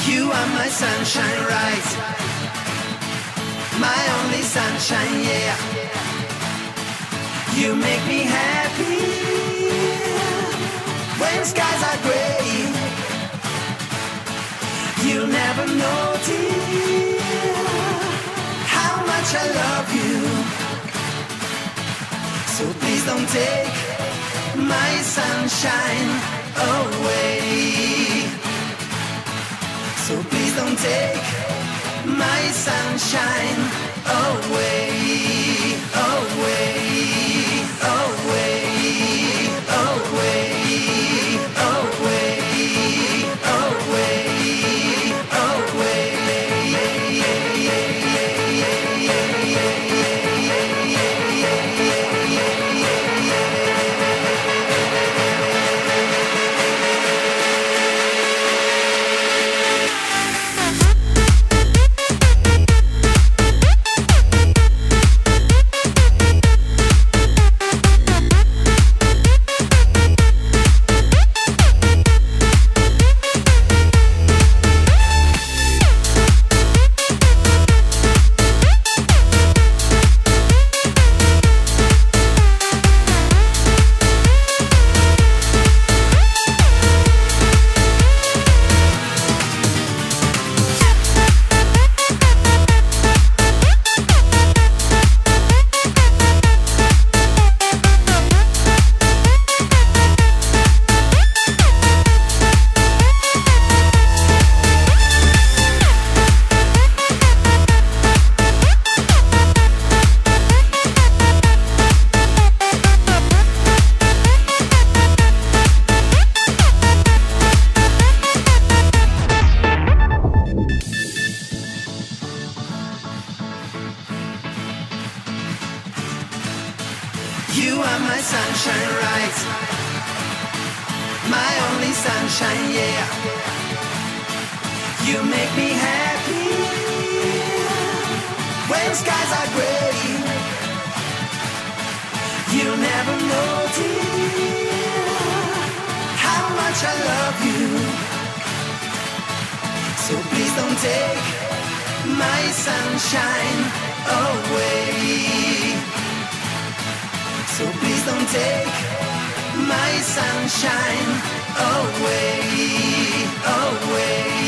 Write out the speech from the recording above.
You are my sunshine, right? My only sunshine, yeah. You make me happy when skies are gray. You'll never know, dear, how much I love you. So please don't take my sunshine away. So please don't take my sunshine away, away, away, away, away, away, away. You are my sunshine, right? My only sunshine, yeah. You make me happy when skies are gray. You'll never know, dear, how much I love you. So please don't take my sunshine away. So please don't take my sunshine away, away.